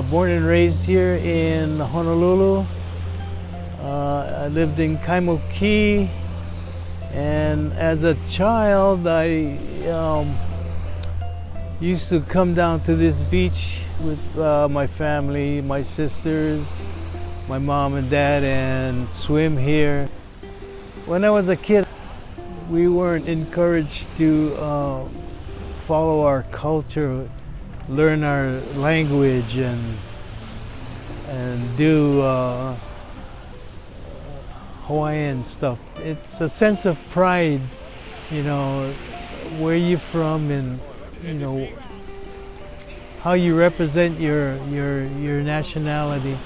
born and raised here in Honolulu. I lived in Kaimo Key, and as a child I used to come down to this beach with my family, my sisters, my mom and dad, and swim here. When I was a kid, we weren't encouraged to follow our culture, learn our language, and do Hawaiian stuff. It's a sense of pride, you know, where you're from, and you know how you represent your nationality.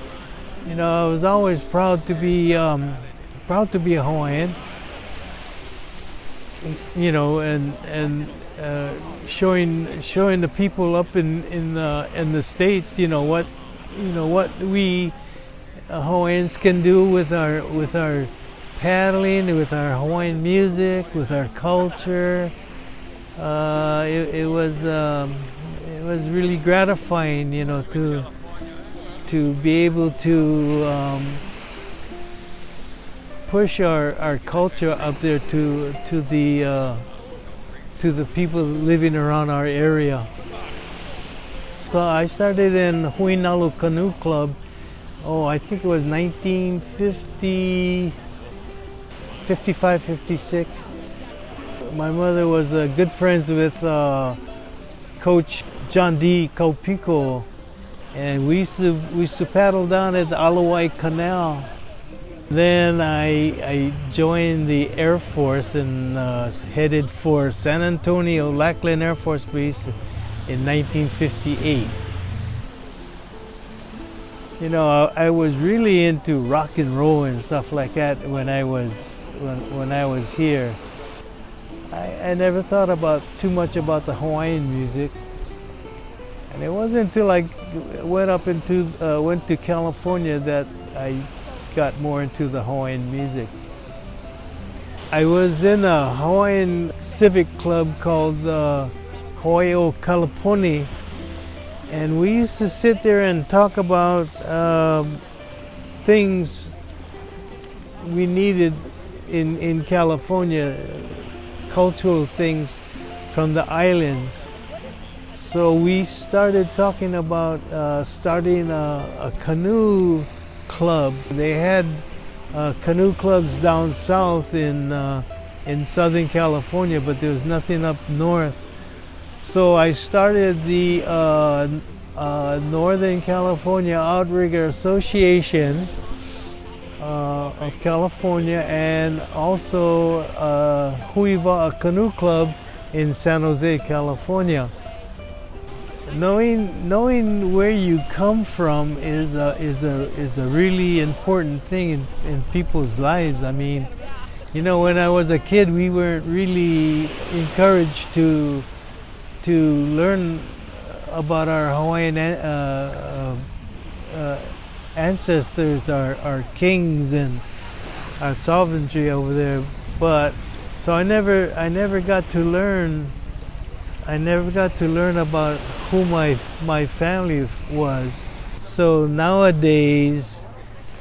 You know, I was always proud to be a Hawaiian. You know, and showing the people up in the States, you know what we Hawaiians can do with our paddling, with our Hawaiian music, with our culture. It was really gratifying, you know, to be able to push our culture up there to the people living around our area. So I started in Huinalu Canoe Club. I think it was 1950, 55, 56. My mother was good friends with Coach John D. Kaupico, and we used to paddle down at the Alawai Canal. Then I joined the Air Force and headed for San Antonio Lackland Air Force Base in 1958. You know, I was really into rock and roll and stuff like that when I was here. I never thought too much about the Hawaiian music, and it wasn't until I went to California that I got more into the Hawaiian music. I was in a Hawaiian civic club called Hawaii o Kalaponi, and we used to sit there and talk about things we needed in California, cultural things from the islands. So we started talking about starting a canoe club. They had canoe clubs down south in Southern California, but there was nothing up north. So I started the Northern California Outrigger Association of California, and also Huiva, a canoe club in San Jose, California. Knowing where you come from is a really important thing in people's lives. I mean, you know, when I was a kid, we weren't really encouraged to learn about our Hawaiian ancestors, our kings, and our sovereignty over there. But so I never got to learn. I never got to learn about who my family was. So nowadays,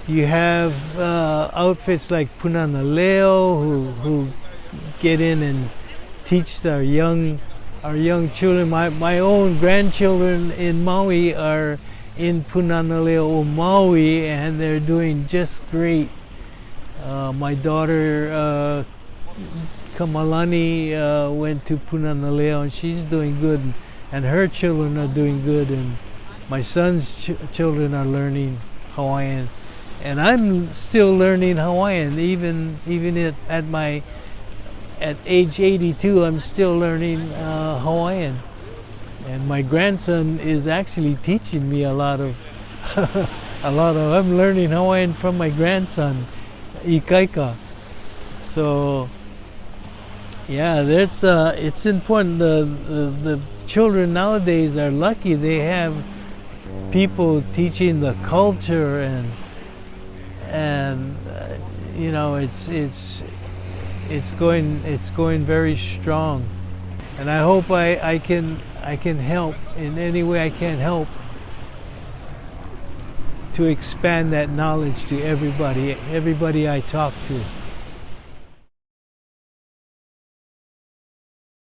you have outfits like Punana Leo who get in and teach our young children. My own grandchildren in Maui are in Punana Leo Maui, and they're doing just great. My daughter Kamalani went to Punana Leo, and she's doing good, and her children are doing good, and my son's children are learning Hawaiian, and I'm still learning Hawaiian. Even at age 82, I'm still learning Hawaiian, and my grandson is actually teaching me a lot of I'm learning Hawaiian from my grandson, Ikaika. So yeah, it's important. The children nowadays are lucky; they have people teaching the culture, and you know, it's going very strong. And I hope I can help in any way I can help to expand that knowledge to everybody I talk to.